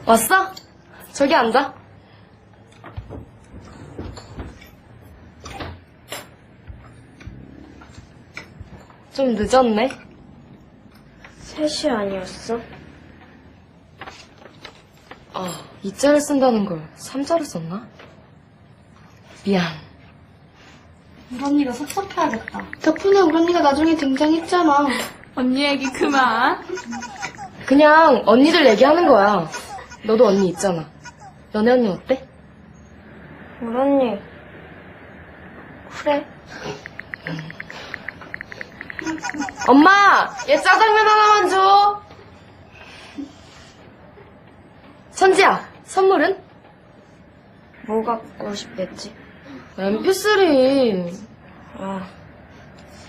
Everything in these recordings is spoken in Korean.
왔어? 저기 앉아. 좀 늦었네. 3시 아니었어? 아, 2자를 쓴다는 걸 3자를 썼나? 미안. 우리 언니가 섭섭해하겠다. 덕분에 우리 언니가 나중에 등장했잖아. 언니 얘기 그만. 그냥 언니들 얘기하는 거야. 너도 언니 있잖아. 너네 언니 어때? 우리 언니 그래. 엄마! 얘 짜장면 하나만 줘! 천지야, 선물은? 뭐 갖고 싶댔지? MP3. 아,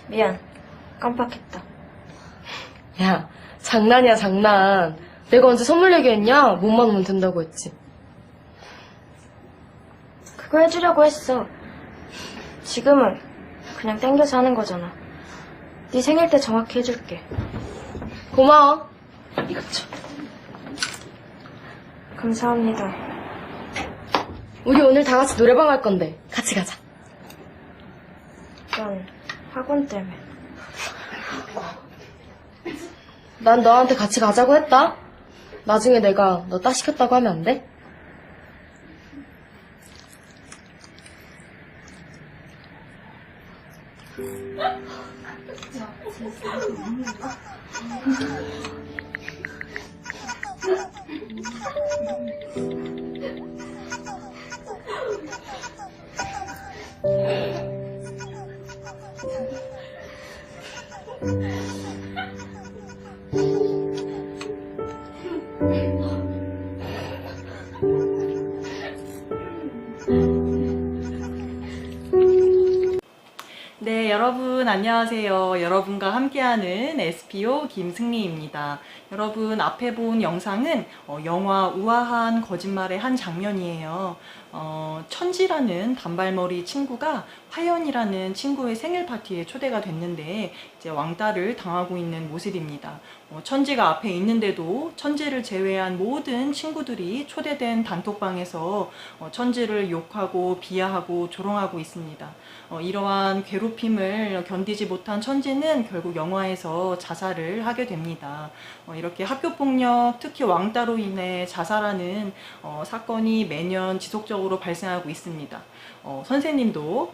미안. 깜빡했다. 야, 장난이야, 장난. 내가 언제 선물 얘기했냐? 몸만 오면 된다고 했지. 그거 해주려고 했어. 지금은 그냥 땡겨서 하는 거잖아. 네 생일 때 정확히 해줄게. 고마워. 이거 줘. 감사합니다. 우리 오늘 다 같이 노래방 갈 건데 같이 가자. 난 학원 때문에. 난 너한테 같이 가자고 했다. 나중에 내가 너 따시켰다고 하면 안 돼? 네, 여러분 안녕하세요. 여러분과 함께하는 SPO 김승리입니다. 여러분 앞에 본 영상은 영화 우아한 거짓말의 한 장면이에요. 천지라는 단발머리 친구가 화연이라는 친구의 생일 파티에 초대가 됐는데 이제 왕따를 당하고 있는 모습입니다. 천지가 앞에 있는데도 천지를 제외한 모든 친구들이 초대된 단톡방에서 천지를 욕하고 비하하고 조롱하고 있습니다. 이러한 괴롭힘을 견디지 못한 천지는 결국 영화에서 자살을 하게 됩니다. 이렇게 학교폭력, 특히 왕따로 인해 자살하는 사건이 매년 지속적으로 발생하고 있습니다. 선생님도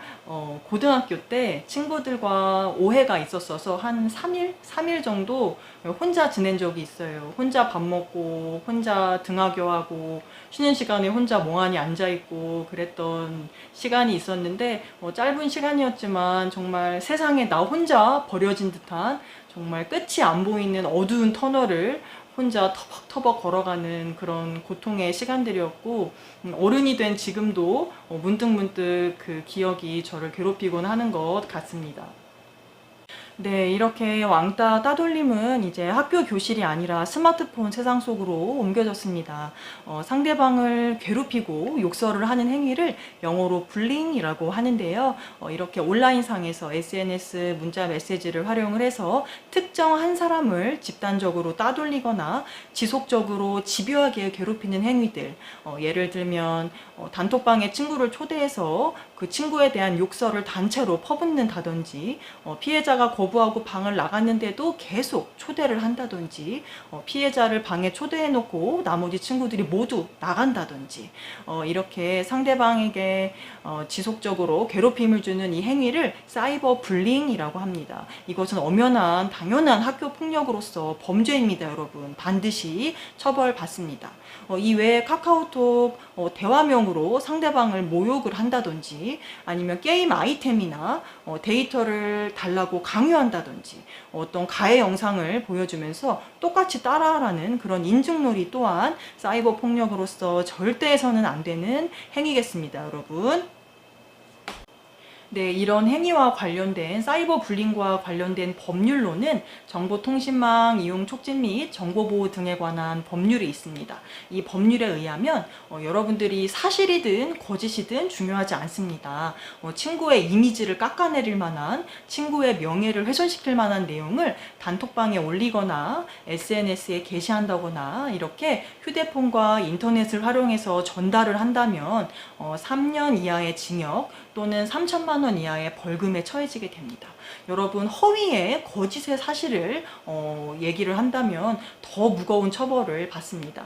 고등학교 때 친구들과 오해가 있었어서 한 3일 정도 혼자 지낸 적이 있어요. 혼자 밥 먹고 혼자 등하교하고 쉬는 시간에 혼자 멍하니 앉아있고 그랬던 시간이 있었는데 짧은 시간이었지만 정말 세상에 나 혼자 버려진 듯한 정말 끝이 안 보이는 어두운 터널을 혼자 터벅터벅 걸어가는 그런 고통의 시간들이었고 어른이 된 지금도 문득문득 그 기억이 저를 괴롭히곤 하는 것 같습니다. 네, 이렇게 왕따 따돌림은 이제 학교 교실이 아니라 스마트폰 세상 속으로 옮겨졌습니다. 상대방을 괴롭히고 욕설을 하는 행위를 영어로 불링이라고 하는데요. 이렇게 온라인상에서 SNS 문자 메시지를 활용을 해서 특정 한 사람을 집단적으로 따돌리거나 지속적으로 집요하게 괴롭히는 행위들, 예를 들면 단톡방에 친구를 초대해서 그 친구에 대한 욕설을 단체로 퍼붓는다든지 피해자가 거부하고 방을 나갔는데도 계속 초대를 한다든지 피해자를 방에 초대해놓고 나머지 친구들이 모두 나간다든지 이렇게 상대방에게 지속적으로 괴롭힘을 주는 이 행위를 사이버 불링이라고 합니다. 이것은 엄연한 당연한 학교 폭력으로서 범죄입니다. 여러분 반드시 처벌받습니다. 이외에 카카오톡 대화명으로 상대방을 모욕을 한다든지 아니면 게임 아이템이나 데이터를 달라고 강요한다든지 어떤 가해 영상을 보여주면서 똑같이 따라하라는 그런 인증놀이 또한 사이버 폭력으로서 절대 해서는 안 되는 행위겠습니다. 여러분. 네, 이런 행위와 관련된 사이버 불링과 관련된 법률로는 정보통신망 이용 촉진 및 정보보호 등에 관한 법률이 있습니다. 이 법률에 의하면 여러분들이 사실이든 거짓이든 중요하지 않습니다. 친구의 이미지를 깎아내릴 만한, 친구의 명예를 훼손시킬 만한 내용을 단톡방에 올리거나 SNS에 게시한다거나 이렇게 휴대폰과 인터넷을 활용해서 전달을 한다면 3년 이하의 징역 또는 3천만 원 이하의 벌금에 처해지게 됩니다. 여러분, 허위의 거짓의 사실을 얘기를 한다면 더 무거운 처벌을 받습니다.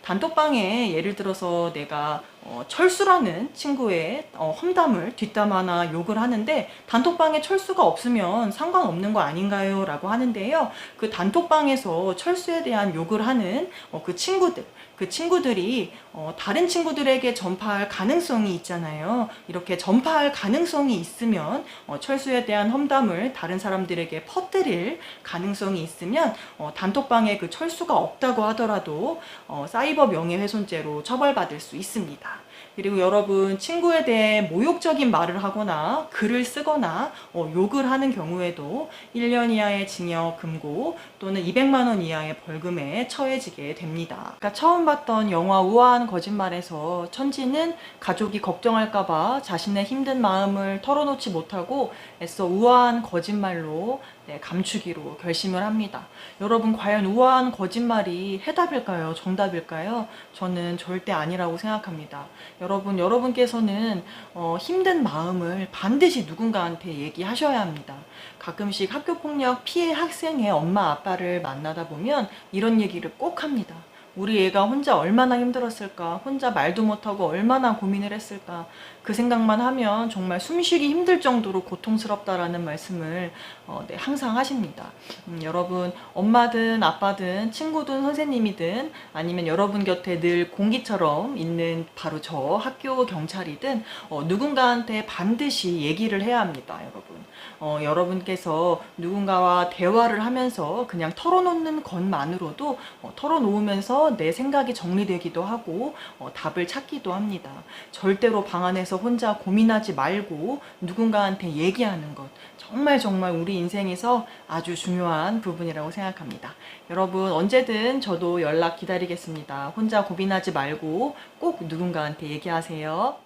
단톡방에 예를 들어서 내가 철수라는 친구의 험담을 뒷담화나 욕을 하는데 단톡방에 철수가 없으면 상관없는 거 아닌가요? 라고 하는데요. 그 단톡방에서 철수에 대한 욕을 하는 그 친구들이 다른 친구들에게 전파할 가능성이 있잖아요. 이렇게 전파할 가능성이 있으면 철수에 대한 험담을 다른 사람들에게 퍼뜨릴 가능성이 있으면 단톡방에 그 철수가 없다고 하더라도 사이버 명예훼손죄로 처벌받을 수 있습니다. 그리고 여러분, 친구에 대해 모욕적인 말을 하거나 글을 쓰거나 욕을 하는 경우에도 1년 이하의 징역, 금고 또는 200만 원 이하의 벌금에 처해지게 됩니다. 아까 처음 봤던 영화 우아한 거짓말에서 천지는 가족이 걱정할까봐 자신의 힘든 마음을 털어놓지 못하고 애써 우아한 거짓말로 감추기로 결심을 합니다. 여러분, 과연 우아한 거짓말이 해답일까요? 정답일까요? 저는 절대 아니라고 생각합니다. 여러분께서는 힘든 마음을 반드시 누군가한테 얘기하셔야 합니다. 가끔씩 학교폭력 피해 학생의 엄마 아빠를 만나다 보면 이런 얘기를 꼭 합니다. 우리 애가 혼자 얼마나 힘들었을까, 혼자 말도 못하고 얼마나 고민을 했을까, 그 생각만 하면 정말 숨쉬기 힘들 정도로 고통스럽다라는 말씀을 항상 하십니다. 여러분, 엄마든 아빠든 친구든 선생님이든 아니면 여러분 곁에 늘 공기처럼 있는 바로 저 학교 경찰이든 누군가한테 반드시 얘기를 해야 합니다. 여러분께서 누군가와 대화를 하면서 그냥 털어놓는 것만으로도 털어놓으면서 내 생각이 정리되기도 하고 답을 찾기도 합니다. 절대로 방 안에서 혼자 고민하지 말고 누군가한테 얘기하는 것, 정말 우리 인생에서 아주 중요한 부분이라고 생각합니다. 여러분, 언제든 저도 연락 기다리겠습니다. 혼자 고민하지 말고 꼭 누군가한테 얘기하세요.